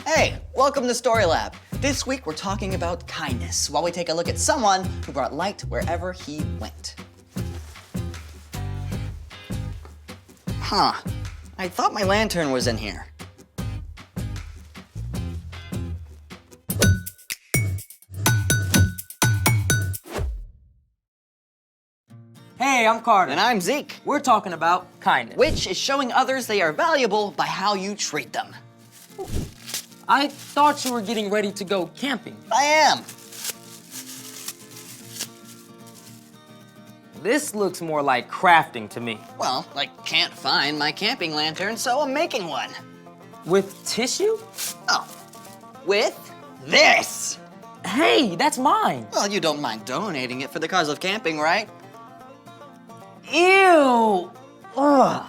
Hey, welcome to Story Lab. This week we're talking about kindness while we take a look at someone who brought light wherever he went. Huh, I thought my lantern was in here. Hey, I'm Carter. And I'm Zeke, We're talking about kindness. which is showing others they are valuable by how you treat them. I thought you were getting ready to go camping. I am. This looks more like crafting to me. Well, I can't find my camping lantern, so I'm making one. With tissue? Oh, with this. Hey, that's mine. Well, you don't mind donating it for the cause of camping, right? Ew. Ugh.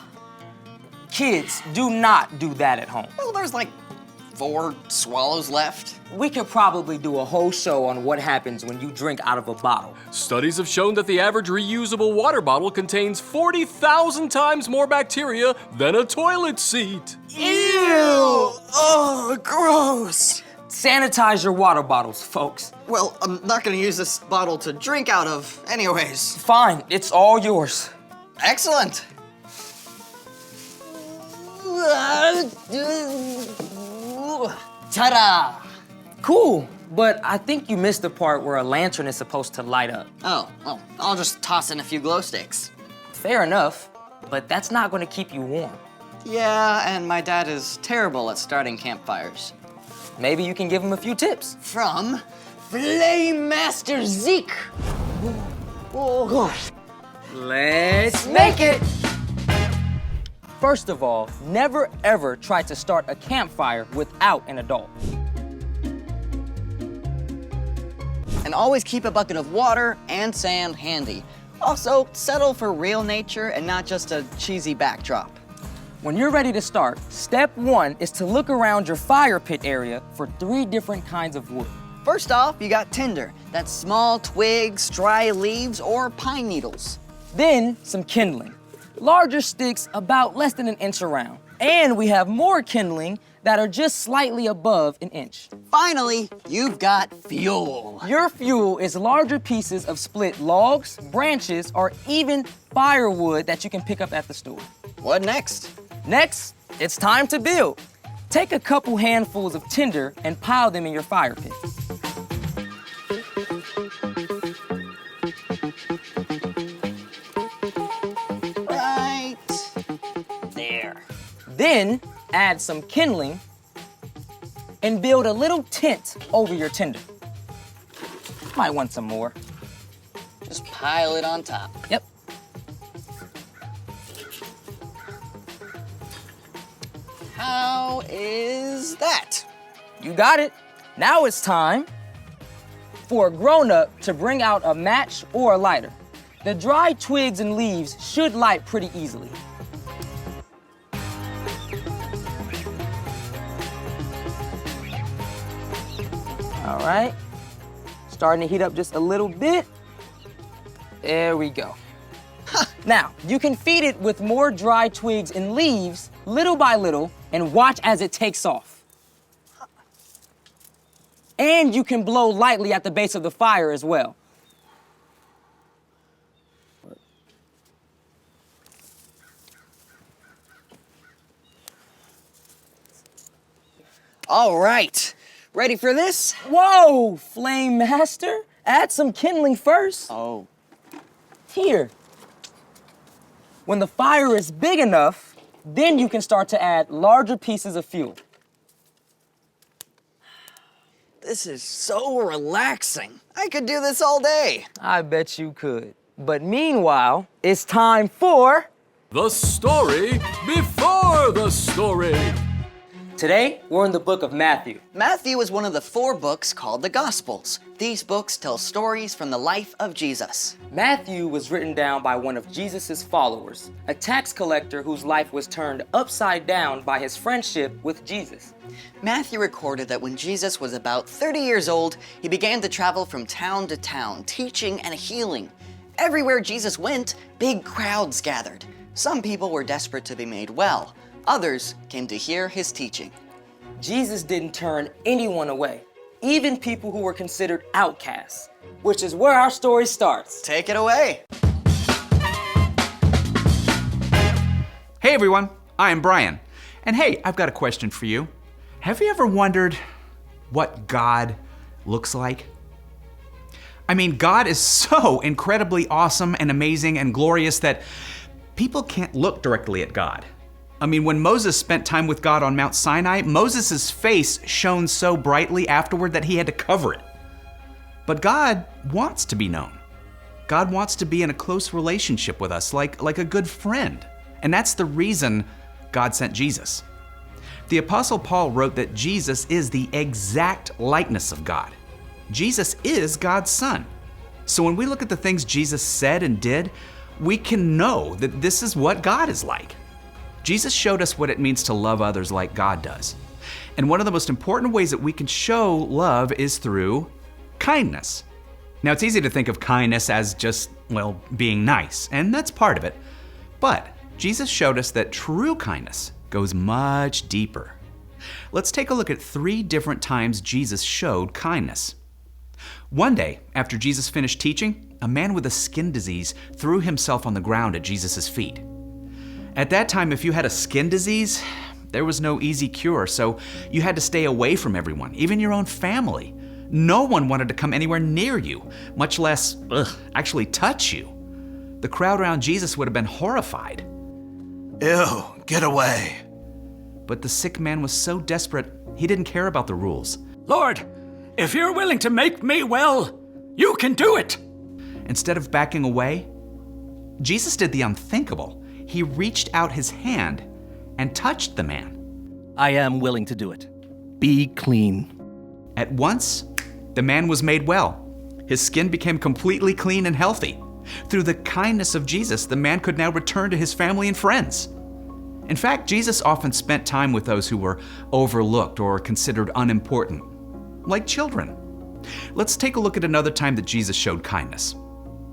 Kids, do not do that at home. Well, there's like 4 swallows left. We could probably do a whole show on what happens when you drink out of a bottle. Studies have shown that the average reusable water bottle contains 40,000 times more bacteria than a toilet seat. Ew! Oh, gross. Sanitize your water bottles, folks. Well, I'm not gonna use this bottle to drink out of anyways. Fine, it's all yours. Excellent. Ta-da! Cool, but I think you missed the part where a lantern is supposed to light up. Oh, well, I'll just toss in a few glow sticks. Fair enough, but that's not going to keep you warm. Yeah, and my dad is terrible at starting campfires. Maybe you can give him a few tips. From Flame Master Zeke. Let's make it! First of all, never ever try to start a campfire without an adult. And always keep a bucket of water and sand handy. Also, settle for real nature and not just a cheesy backdrop. When you're ready to start, step 1 is to look around your fire pit area for 3 different kinds of wood. First off, you got tinder. That's small twigs, dry leaves, or pine needles. Then, some kindling. Larger sticks about less than an inch around. And we have more kindling that are just slightly above an inch. Finally, you've got fuel. Your fuel is larger pieces of split logs, branches, or even firewood that you can pick up at the store. What next? Next, it's time to build. Take a couple handfuls of tinder and pile them in your fire pit. Right there. Then, add some kindling and build a little tent over your tinder. Might want some more. Just pile it on top. Yep. How is that? You got it. Now it's time for a grown-up to bring out a match or a lighter. The dry twigs and leaves should light pretty easily. All right. Starting to heat up just a little bit. There we go. Now, you can feed it with more dry twigs and leaves, little by little, and watch as it takes off. And you can blow lightly at the base of the fire as well. All right. Ready for this? Whoa, Flame Master, add some kindling first. Oh. Here. When the fire is big enough, then you can start to add larger pieces of fuel. This is so relaxing. I could do this all day. I bet you could. But meanwhile, it's time for... The story before the story. Today, we're in the book of Matthew. Matthew is one of the 4 books called the Gospels. These books tell stories from the life of Jesus. Matthew was written down by one of Jesus' followers, a tax collector whose life was turned upside down by his friendship with Jesus. Matthew recorded that when Jesus was about 30 years old, he began to travel from town to town, teaching and healing. Everywhere Jesus went, big crowds gathered. Some people were desperate to be made well. Others came to hear his teaching. Jesus didn't turn anyone away, even people who were considered outcasts, which is where our story starts. Take it away. Hey everyone, I am Brian. And hey, I've got a question for you. Have you ever wondered what God looks like? I mean, God is so incredibly awesome and amazing and glorious that people can't look directly at God. I mean, when Moses spent time with God on Mount Sinai, Moses' face shone so brightly afterward that he had to cover it. But God wants to be known. God wants to be in a close relationship with us, like a good friend. And that's the reason God sent Jesus. The Apostle Paul wrote that Jesus is the exact likeness of God. Jesus is God's Son. So when we look at the things Jesus said and did, we can know that this is what God is like. Jesus showed us what it means to love others like God does. And one of the most important ways that we can show love is through kindness. Now, it's easy to think of kindness as just, well, being nice, and that's part of it. But Jesus showed us that true kindness goes much deeper. Let's take a look at 3 different times Jesus showed kindness. One day, after Jesus finished teaching, a man with a skin disease threw himself on the ground at Jesus' feet. At that time, if you had a skin disease, there was no easy cure, so you had to stay away from everyone, even your own family. No one wanted to come anywhere near you, much less, actually touch you. The crowd around Jesus would have been horrified. Ew, get away. But the sick man was so desperate, he didn't care about the rules. Lord, if you're willing to make me well, you can do it. Instead of backing away, Jesus did the unthinkable. He reached out his hand and touched the man. I am willing to do it. Be clean. At once, the man was made well. His skin became completely clean and healthy. Through the kindness of Jesus, the man could now return to his family and friends. In fact, Jesus often spent time with those who were overlooked or considered unimportant, like children. Let's take a look at another time that Jesus showed kindness.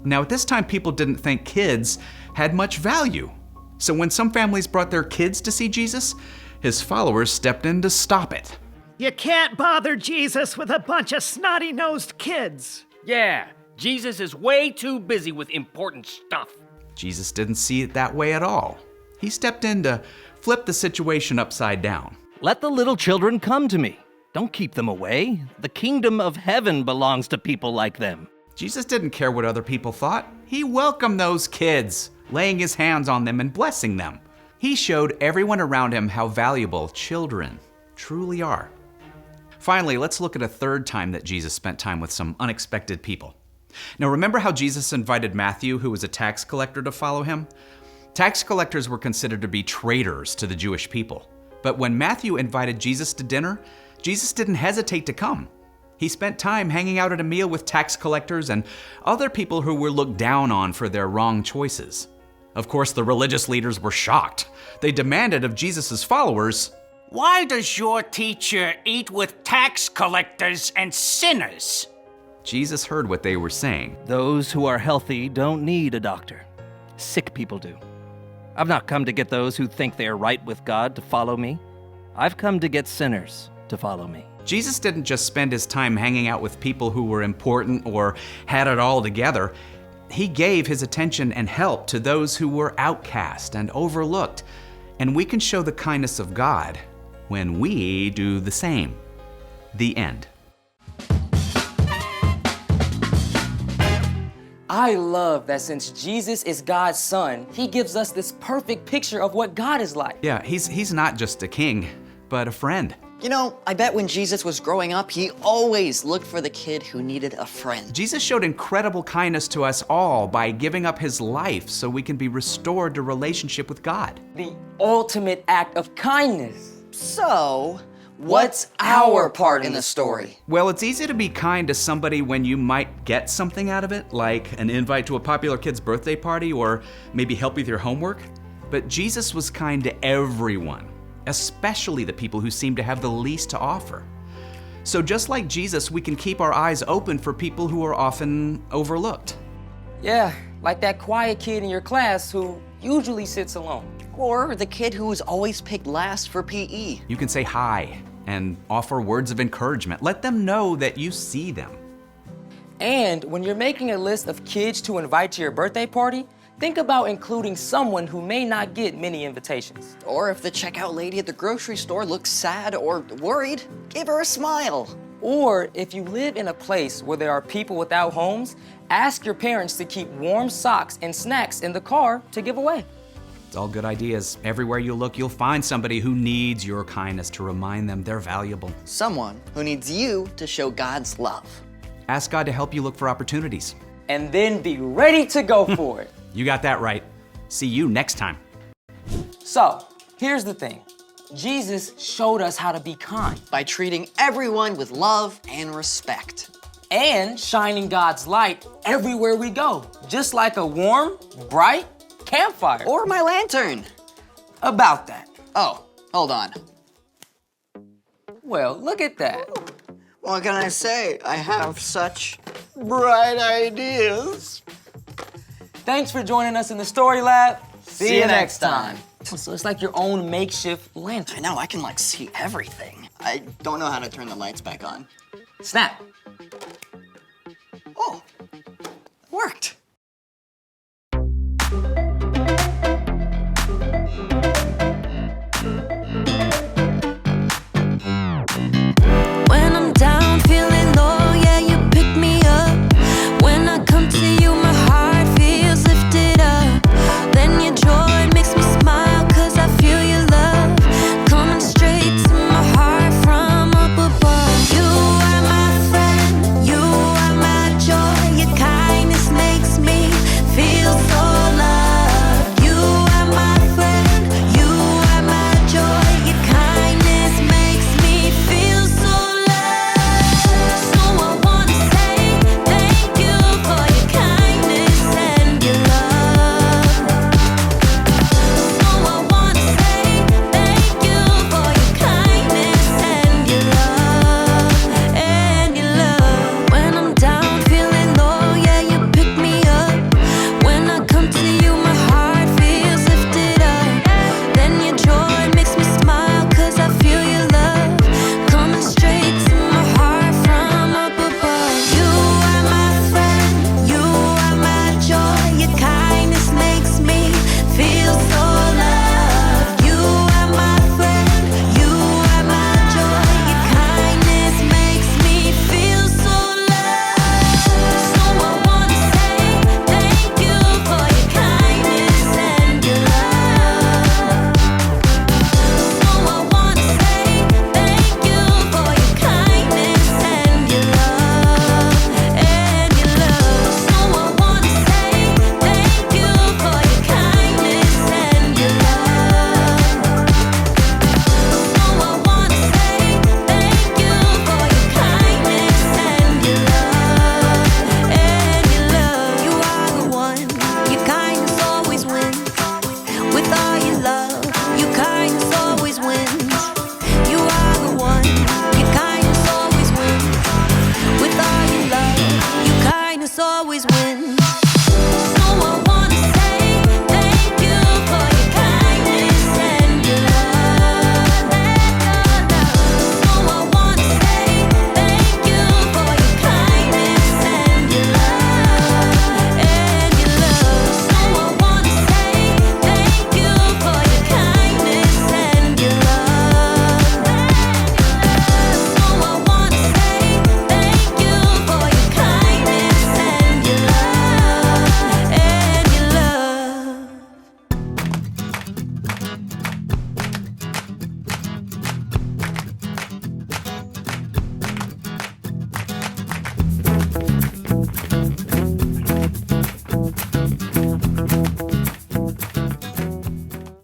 Now, at this time, people didn't think kids had much value. So when some families brought their kids to see Jesus, his followers stepped in to stop it. You can't bother Jesus with a bunch of snotty-nosed kids. Yeah, Jesus is way too busy with important stuff. Jesus didn't see it that way at all. He stepped in to flip the situation upside down. Let the little children come to me. Don't keep them away. The kingdom of heaven belongs to people like them. Jesus didn't care what other people thought. He welcomed those kids, laying his hands on them and blessing them. He showed everyone around him how valuable children truly are. Finally, let's look at a third time that Jesus spent time with some unexpected people. Now, remember how Jesus invited Matthew, who was a tax collector, to follow him? Tax collectors were considered to be traitors to the Jewish people. But when Matthew invited Jesus to dinner, Jesus didn't hesitate to come. He spent time hanging out at a meal with tax collectors and other people who were looked down on for their wrong choices. Of course, the religious leaders were shocked. They demanded of Jesus' followers, "Why does your teacher eat with tax collectors and sinners?" Jesus heard what they were saying. Those who are healthy don't need a doctor. Sick people do. I've not come to get those who think they are right with God to follow me. I've come to get sinners to follow me. Jesus didn't just spend his time hanging out with people who were important or had it all together. He gave his attention and help to those who were outcast and overlooked. And we can show the kindness of God when we do the same. The end. I love that since Jesus is God's Son, he gives us this perfect picture of what God is like. Yeah, he's not just a king, but a friend. You know, I bet when Jesus was growing up, he always looked for the kid who needed a friend. Jesus showed incredible kindness to us all by giving up his life so we can be restored to relationship with God. The ultimate act of kindness. So, what's our part in the story? Well, it's easy to be kind to somebody when you might get something out of it, like an invite to a popular kid's birthday party or maybe help with your homework. But Jesus was kind to everyone, especially the people who seem to have the least to offer. So just like Jesus, we can keep our eyes open for people who are often overlooked. Yeah, like that quiet kid in your class who usually sits alone. Or the kid who was always picked last for PE. You can say hi, and offer words of encouragement. Let them know that you see them. And when you're making a list of kids to invite to your birthday party, think about including someone who may not get many invitations. Or if the checkout lady at the grocery store looks sad or worried, give her a smile. Or if you live in a place where there are people without homes, ask your parents to keep warm socks and snacks in the car to give away. It's all good ideas. Everywhere you look, you'll find somebody who needs your kindness to remind them they're valuable. Someone who needs you to show God's love. Ask God to help you look for opportunities. And then be ready to go for it. You got that right. See you next time. So, here's the thing. Jesus showed us how to be kind By treating everyone with love and respect. and shining God's light everywhere we go, just like a warm, bright campfire. Or my lantern. About that. Oh, hold on. Well, look at that. What can I say? I have such bright ideas. Thanks for joining us in the Story Lab. See you next time. So it's like your own makeshift lantern. I know, I can like see everything. I don't know how to turn the lights back on. Snap. Oh, worked.